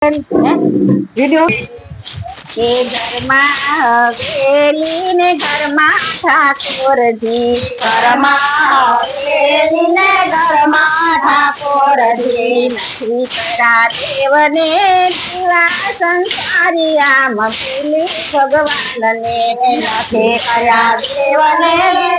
video કે ઘરમાં હવેલી ને ઘરમાં ઠાકોરજી, ઘરમાં હવેલી ને ઘરમાં ઠાકોરજી, નથી કરા દેવને દીવા સંસારી આમ ભૂલી ભગવાનને, નથી કર્યા દેવને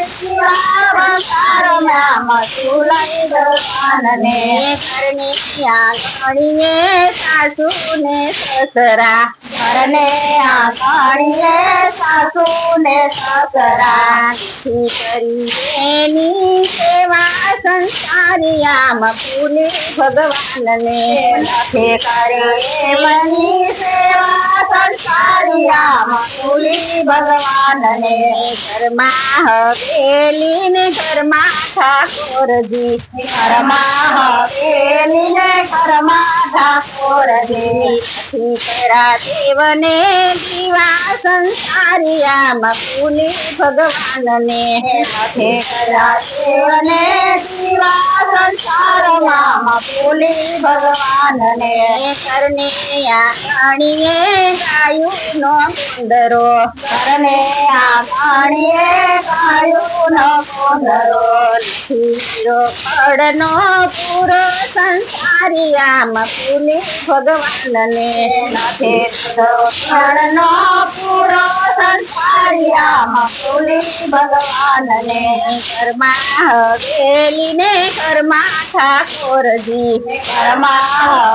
દીવા સંસારમાં ભૂલાઈ ભગવાનને, ઘરની આંગણીએ સાસુ ને સસરા, ઘરને આંગણીએ સાસુ ને સસરા, નથી કરી એની સેવા સંસારી આમ ભૂલી ભગવાનને, નથી કરી એમની સેવા સંસારી આમ ભૂલી ભગવાનને, ઘરમાં હવેલી ને ઘરમાં ઠાકોરજી, ઘરમાં હવેલી ને ઘરમાં ઠાકોરજી, નથી કરા દેવને દીવા સંસારી આમ ભૂલી ભગવાનને, નથી કર્યા દેવને દીવા સંસારમાં ભૂલી ભગવાનને, ઘરની આંગણીએ ગાયું નો કુંદરો, ઘરને આંગણીએ ગાયું નો કોંદરો, પડનો પૂરો સંસારી આમ ભૂલી ભગવાનને, નથી ઘરનો પૂરો સંસારી આમ ભૂલી ભગવાનને, ઘરમાં હવેલી ને ઘરમાં ઠાકોરજી, ઘરમાં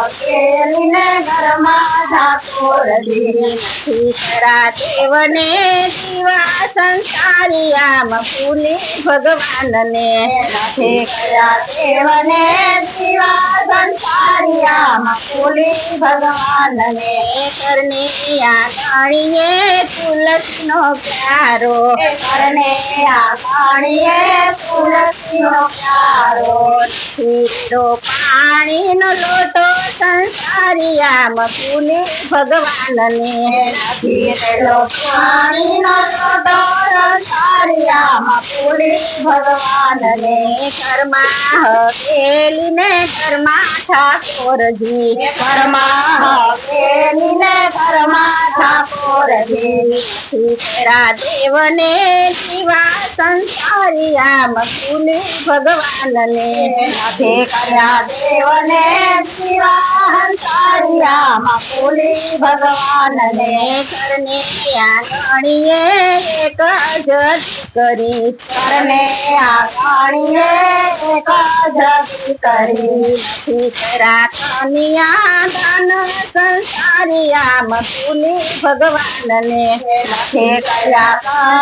હવેલી ને ઘરમાં ઠાકોરજી, નથી કરા દેવને દીવા સંસારી આમ ભૂલી ભગવાનને, નથી કર્યા દેવને દીવા સંસારી આમ ભૂલી ભગવાનને, ઘરની આંગણીએ તુલસીનો પ્યારો, ઘરને આંગણીએ તુલસીનો પ્યારો, ખીરો પાણીનો લોટો સંસારી આમ ભૂલી ભગવાનને, નથી રેલો પાણીનો લોટો સંસારી આમ ભૂલી ભગવાનને, ઘરમાં હવેલી ને ઘરમાં ઠાકોરજી, ઘરમાં હવેલી ને ઘરમાં ઠાકોરજી, નથી કરા દેવને દીવા સંસારી આમ ભૂલી ભગવાનને, નથી કર્યા દેવને દીવા સંસારી આમ ભૂલી ભગવાનને, ઘરની આંગણીએ એક જ કરી, ઘરને આંગણીએ એક જ કરી, નથી કરા કન્યા દાન સંસારી આમ ભૂલી ભગવાનને, નથી કર્યા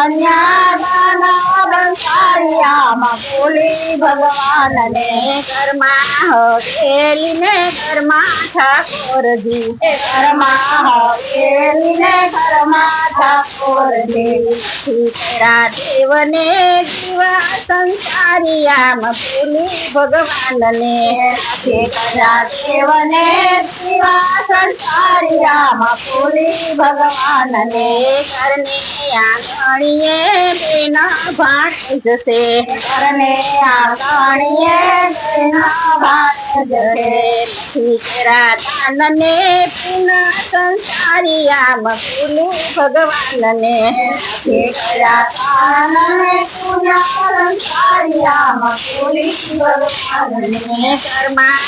કન્યા દાન સંસારી આમ ભૂલી ભગવાનને, ઘરમાં હવેલી ને ઘરમાં ઠાકોરજી, ઘરમાં હવેલી ને ઘરમાં ઠાકોરજી, નથી કરા દેવને દીવા સંસારી આમ ભૂલી ભગવાનને, નથી કર્યા દેવને દીવા સંસારી આમ ભૂલી ભગવાનને, ઘરની આંગણીએ બેન ભાણ જશે, ઘરને આંગણીએ બેના ભાણ જશે, નથી કરા દાનને પુન સંસારી આમ ભૂલી ભગવાનને, નથી કર્યા દાનને પુણ્ય સંસારી આમ ભૂલી ભગવાનને, ઘરમાં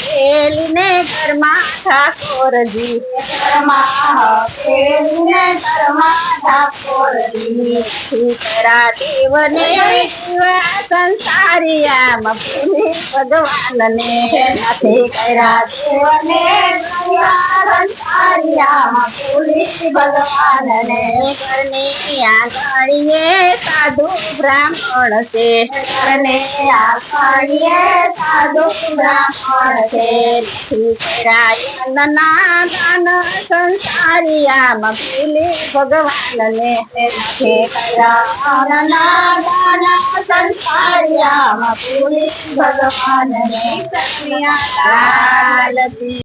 હવેલી ને ઘરમાં ઠાકોરજી, ઘરમાં હવેલી ને ઘરમાં ઠાકોરજી, નથી કરા દેવને દીવા સંસારી આમ ભૂલી ભગવાનને, નથી કર્યા દેવને દીવા સંસારી આમ ભૂલી ભગવાનને, ઘરની આંગણીએ સાધુ બ્રાહ્મણ છે, ઘરને આંગણીએ સાધુ બ્રાહ્મણ છે, નથી કરા અન્નના દાન સંસારી આમ ભૂલી ભગવાનને, નથી કર્યા અન્નના દાન સંસારી આમ ભૂલી ભગવાનને, લાલ કી